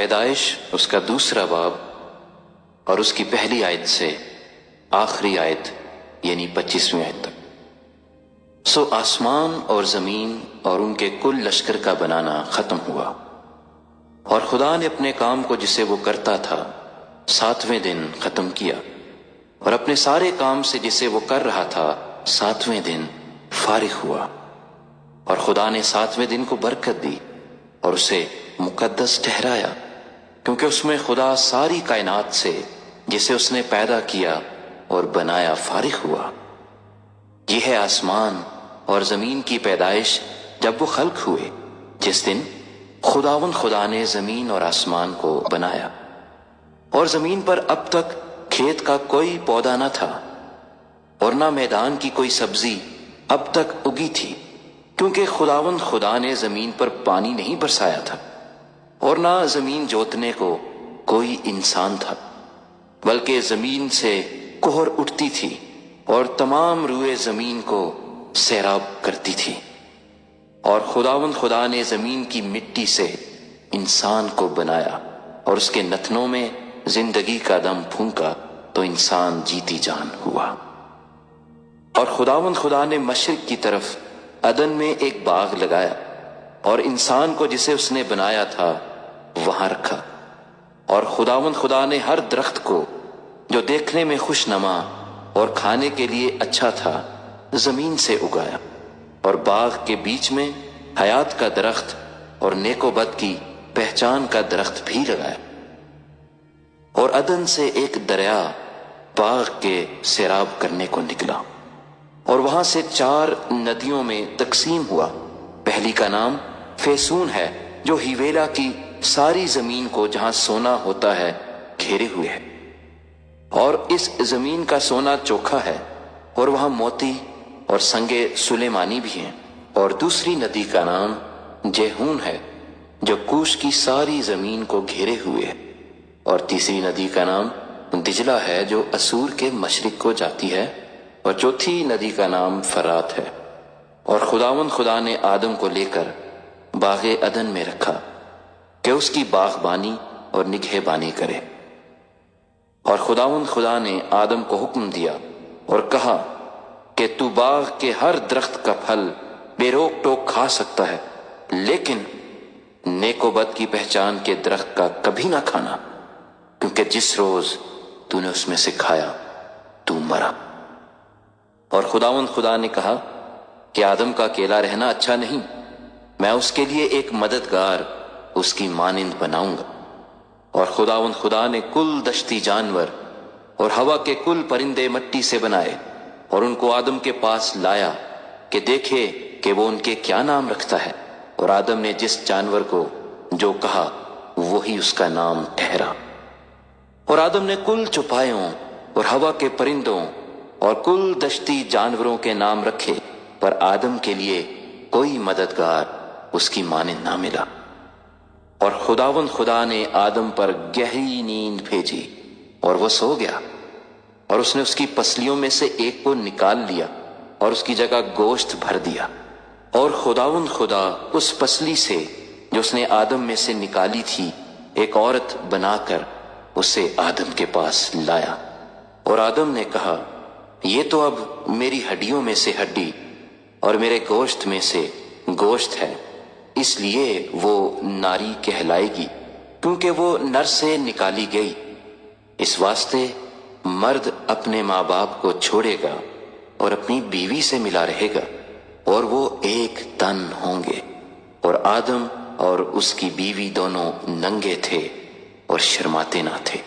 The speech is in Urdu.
پیدائش اس کا دوسرا باب اور اس کی پہلی آیت سے آخری آیت یعنی 25ویں آیت تک۔ سو آسمان اور زمین اور ان کے کل لشکر کا بنانا ختم ہوا، اور خدا نے اپنے کام کو جسے وہ کرتا تھا 7ویں دن ختم کیا، اور اپنے سارے کام سے جسے وہ کر رہا تھا 7ویں دن فارغ ہوا۔ اور خدا نے 7ویں دن کو برکت دی اور اسے مقدس ٹھہرایا، کیونکہ اس میں خدا ساری کائنات سے جسے اس نے پیدا کیا اور بنایا فارغ ہوا۔ یہ ہے آسمان اور زمین کی پیدائش جب وہ خلق ہوئے، جس دن خدا نے زمین اور آسمان کو بنایا۔ اور زمین پر اب تک کھیت کا کوئی پودا نہ تھا، اور نہ میدان کی کوئی سبزی اب تک اگی تھی، کیونکہ خدا نے زمین پر پانی نہیں برسایا تھا، اور نہ زمین جوتنے کو کوئی انسان تھا، بلکہ زمین سے کہر اٹھتی تھی اور تمام روئے زمین کو سیراب کرتی تھی۔ اور خدا نے زمین کی مٹی سے انسان کو بنایا اور اس کے نتنوں میں زندگی کا دم پھونکا تو انسان جیتی جان ہوا۔ اور خدا نے مشرق کی طرف عدن میں ایک باغ لگایا، اور انسان کو جسے اس نے بنایا تھا وہاں رکھا۔ اور خدا نے ہر درخت کو جو دیکھنے میں خوش نما اور کھانے کے لیے اچھا تھا زمین سے اگایا، اور باغ کے بیچ میں حیات کا درخت اور نیک و بد کی پہچان کا درخت بھی لگایا۔ اور عدن سے ایک دریا باغ کے سیراب کرنے کو نکلا، اور وہاں سے 4 ندیوں میں تقسیم ہوا۔ پہلی کا نام فیسون ہے، جو ہیویلا کی ساری زمین کو جہاں سونا ہوتا ہے گھیرے ہوئے ہے، اور اس زمین کا سونا چوکھا ہے، اور وہاں موتی اور سنگے سلیمانی بھی ہیں۔ اور دوسری ندی کا نام جیہون ہے، جو کوش کی ساری زمین کو گھیرے ہوئے ہے، اور تیسری ندی کا نام دجلہ ہے، جو اسور کے مشرق کو جاتی ہے، اور چوتھی ندی کا نام فرات ہے۔ اور خدا نے آدم کو لے کر باغ عدن میں رکھا کہ اس کی باغبانی اور نگہبانی کرے۔ اور خدا نے آدم کو حکم دیا اور کہا کہ تو باغ کے ہر درخت کا پھل بے روک ٹوک کھا سکتا ہے، لیکن نیک و بد کی پہچان کے درخت کا کبھی نہ کھانا، کیونکہ جس روز تو نے اس میں سے کھایا تو مرا۔ اور خدا نے کہا کہ آدم کا اکیلا رہنا اچھا نہیں، میں اس کے لیے ایک مددگار اس کی مانند بناؤں گا۔ اور خدا نے کل دشتی جانور اور ہوا کے کل پرندے مٹی سے بنائے، اور ان کو آدم کے پاس لایا کہ دیکھے کہ وہ ان کے کیا نام رکھتا ہے۔ اور آدم نے جس جانور کو جو کہا وہی اس کا نام ٹھہرا۔ اور آدم نے کل چوپایوں اور ہوا کے پرندوں اور کل دشتی جانوروں کے نام رکھے، پر آدم کے لیے کوئی مددگار اس کی مانند نہ ملا۔ اور خدا نے آدم پر گہری نیند بھیجی اور وہ سو گیا، اور اس نے اس کی پسلیوں میں سے ایک کو نکال لیا اور اس کی جگہ گوشت بھر دیا۔ اور خدا اس پسلی سے جو اس نے آدم میں سے نکالی تھی ایک عورت بنا کر اسے آدم کے پاس لایا۔ اور آدم نے کہا یہ تو اب میری ہڈیوں میں سے ہڈی اور میرے گوشت میں سے گوشت ہے، اس لیے وہ ناری کہلائے گی، کیونکہ وہ نر سے نکالی گئی۔ اس واسطے مرد اپنے ماں باپ کو چھوڑے گا اور اپنی بیوی سے ملا رہے گا، اور وہ ایک تن ہوں گے۔ اور آدم اور اس کی بیوی دونوں ننگے تھے اور شرماتے نہ تھے۔